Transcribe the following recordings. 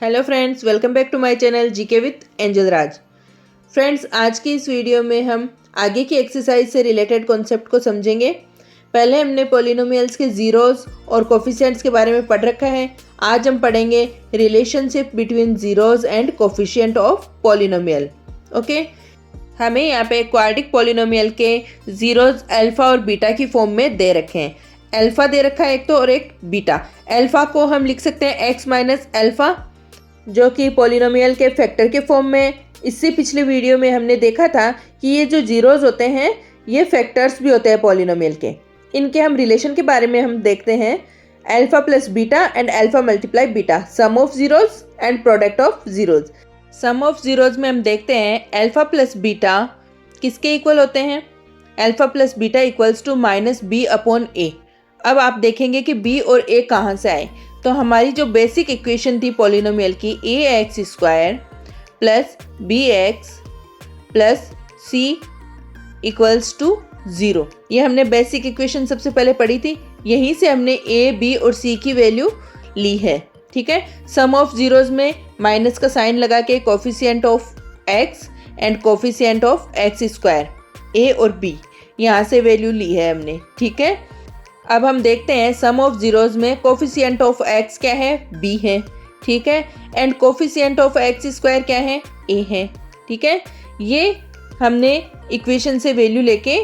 Hello friends, welcome back to my channel GK with Angel Raj. Friends, आज की इस video में हम आगे की एक्सरसाइज से रिलेटेड कॉन्सेप्ट को समझेंगे। पहले हमने पॉलिनोमियल्स के जीरोस और कोफिशिएंट्स के बारे में पढ़ रखा है। आज हम पढ़ेंगे relationship between zeros and coefficient of polynomial. Okay, हमें यहाँ पे क्वाड्रिक पॉलिनोमियल के जीरोस अल्फा और बीटा की फॉर्म में दे रखे हैं। अल्फा दे रखा है एक तो, और एक बीटा। अल्फा को हम लिख सकते हैं एक्स माइनस अल्फा, जो कि पॉलिनोमियल के फैक्टर के फॉर्म में। इससे पिछले वीडियो में हमने देखा था कि ये जो जीरोस होते हैं ये फैक्टर्स भी होते हैं पॉलिनोमियल के। इनके हम रिलेशन के बारे में हम देखते हैं। Alpha plus beta and alpha multiply beta, sum of zeros and product of zeros. Sum of zeros में हम देखते हैं अल्फा प्लस बीटा किसके इक्वल होते हैं। Alpha plus beta equals to minus b upon a. अब आप देखेंगे कि बी और ए कहाँ से आए। तो हमारी जो बेसिक इक्वेशन थी पॉलिनोमियल की, a x square plus b x plus c equals to 0, ये हमने बेसिक इक्वेशन सबसे पहले पढ़ी थी। यहीं से हमने ए बी और सी की वैल्यू ली है। ठीक है, सम ऑफ जीरोस में माइनस का साइन लगा के coefficient of x and coefficient of x square, a और बी, यहाँ से वैल्यू ली है हमने। ठीक है, अब हम देखते हैं सम ऑफ जीरोस में कोफिशिएंट ऑफ एक्स क्या है, बी है। ठीक है, and coefficient of x square क्या है, ए है। ठीक है, ये हमने इक्वेशन से वैल्यू लेके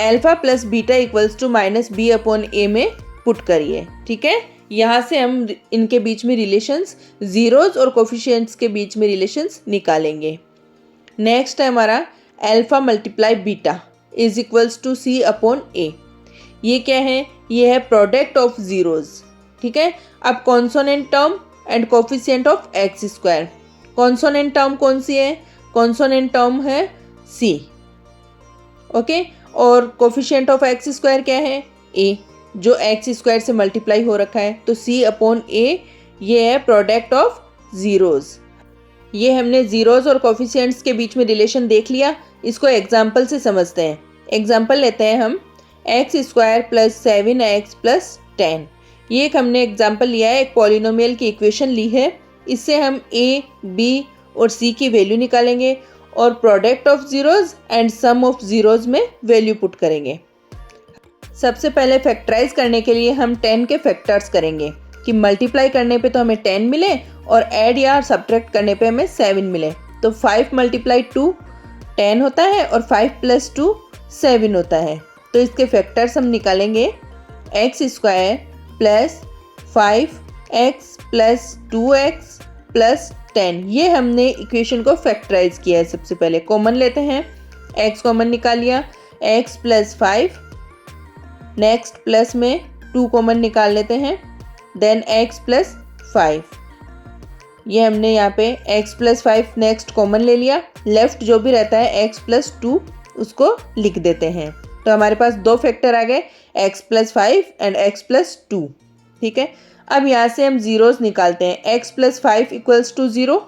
alpha plus beta equals to minus b upon a में पुट करिए। ठीक है, यहाँ से हम इनके बीच में रिलेशंस, जीरोस और कोफिशिएंट्स के बीच में रिलेशंस निकालेंगे। नेक्स्ट है हमारा alpha multiply beta is equals to C upon A. ये क्या है, ये है प्रोडक्ट ऑफ जीरोस। ठीक है, अब consonant term and coefficient of x square. Consonant term कौन सी है, कॉन्सोनेंट टर्म है सी। ओके, और कोफिशिएंट ऑफ एक्स स्क्वायर क्या है, ए, जो एक्स स्क्वायर से मल्टीप्लाई हो रखा है। तो सी अपॉन ए, ये है प्रोडक्ट ऑफ जीरोस। ये हमने जीरोस और कोफिशिएंट्स के बीच में रिलेशन देख लिया। इसको एग्जाम्पल से समझते हैं। एग्जाम्पल लेते हैं हम, x square plus 7x plus 10। ये एक हमने एग्जाम्पल लिया है, एक पॉलिनोमियल की इक्वेशन ली है। इससे हम a, b और c की वैल्यू निकालेंगे और product of zeros and sum of zeros में वैल्यू पुट करेंगे। सबसे पहले फैक्टराइज करने के लिए हम 10 के फैक्टर्स करेंगे कि मल्टीप्लाई करने पे तो हमें 10 मिले और ऐड या सब्ट्रैक्ट करने पे हमें 7 मिले। तो 5 मल्टीप्लाई 2 10 होता है और 5 प्लस 2 7 होता है। तो इसके फैक्टर्स हम निकालेंगे, x square plus 5x plus 2x plus 10। ये हमने इक्वेशन को फैक्टराइज किया है। सबसे पहले कॉमन लेते हैं, x कॉमन निकाल लिया, x प्लस 5, नेक्स्ट प्लस में 2 कॉमन निकाल लेते हैं, देन x प्लस 5। ये हमने यहाँ पे x प्लस 5 नेक्स्ट कॉमन ले लिया। लेफ्ट जो भी रहता है x प्लस 2 उसको लिख देते हैं। तो हमारे पास दो फैक्टर आ गए, x plus 5 and x plus 2। ठीक है, अब यहाँ से हम जीरोस निकालते हैं। x plus 5 equals to 0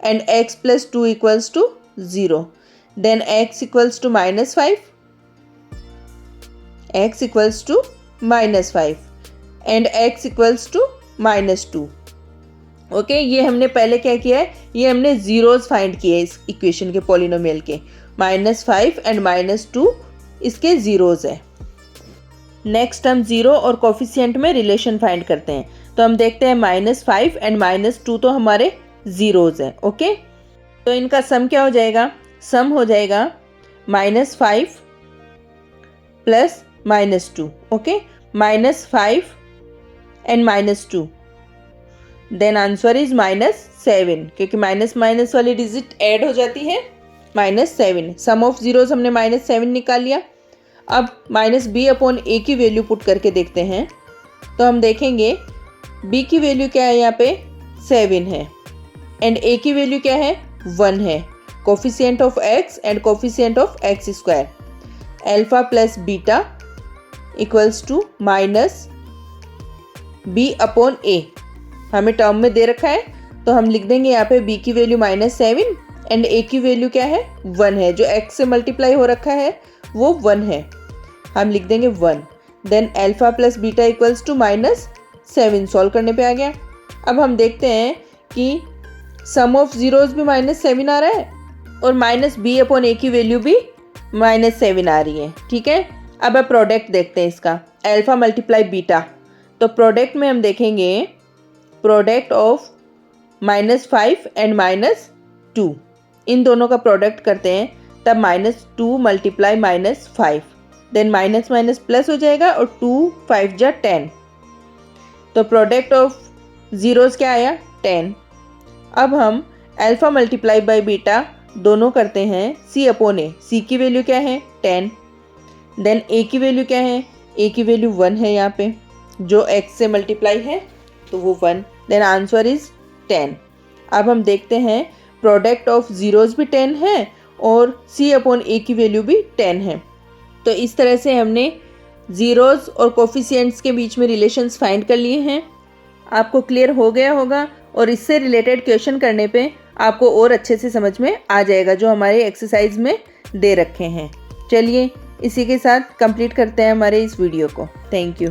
and x plus 2 equals to 0। Then x equals to minus 5, x equals to minus 5 and x equals to minus 2। Okay, ये हमने पहले क्या किया है, ये हमने जीरोस फाइंड किए इस इक्वेशन के पॉलिनोमियल के। -5 एंड -2 इसके जीरोस है। नेक्स्ट हम जीरो और कोफिशिएंट में रिलेशन फाइंड करते हैं। तो हम देखते हैं -5 एंड -2 तो हमारे जीरोस हैं। ओके, तो इनका सम क्या हो जाएगा, सम हो जाएगा -5 plus -2। Okay, -5 and -2, then answer is -7, क्योंकि माइनस माइनस वाली डिजिट ऐड हो जाती है, -7। सम ऑफ जीरोस हमने -7 निकाल लिया। अब -b अपॉन a की वैल्यू पुट करके देखते हैं। तो हम देखेंगे b की वैल्यू क्या है, यहाँ पे 7 है एंड a की वैल्यू क्या है, 1 है। Coefficient of x and coefficient of x square, alpha plus beta equals to minus b upon a, हमें टर्म में दे रखा है। तो हम लिख देंगे यहाँ पे b की वैल्यू -7 एंड a की वैल्यू क्या है, 1 है। जो x से मल्टीप्लाई हो रखा है वो 1 है, हम लिख देंगे 1। Then alpha plus beta equals to -7, solve करने पे आ गया। अब हम देखते हैं कि सम ऑफ ज़ीरोज़ भी -7 आ रहा है और -b/a की वैल्यू भी -7 आ रही है। ठीक है, अब प्रोडक्ट देखते हैं इसका, अल्फ़ा मल्टीप्लाई बीटा। तो प्रोडक्ट में हम देखेंगे प्रोडक्ट ऑफ -5 एंड -2, इन दोनों का प्रोडक्ट करते हैं तब -2 multiply -5, then minus minus plus हो जाएगा और 2 5 जा 10। तो प्रोडक्ट ऑफ ज़ीरोज़ क्या आया 10। अब हम अल्फ़ा मल्टीप्लाई बाय बीटा दोनों करते हैं c/a। c की वैल्यू क्या है 10, देन a की वैल्यू क्या है, a की वैल्यू 1 है, यहाँ पे जो x से मल्टीप्लाई है तो वो 1, देन आंसर इज़ 10। अब हम देखते हैं प्रोडक्ट ऑफ ज़ीरोज़ भी 10 है और c/a की वैल्यू भी 10 है। तो इस तरह से हमने ज़ीरोज़ और कोफिशिएंट्स के बीच में रिलेशंस फाइंड कर लिए हैं। आपको क्लियर हो गया होगा और इससे रिलेटेड क्वेश्चन करने पे आपको और अच्छे से समझ में आ जाएगा जो हमारे एक्सरसाइज में दे रखे हैं। चलिए इसी के साथ कंप्लीट करते हैं हमारे इस वीडियो को। Thank you.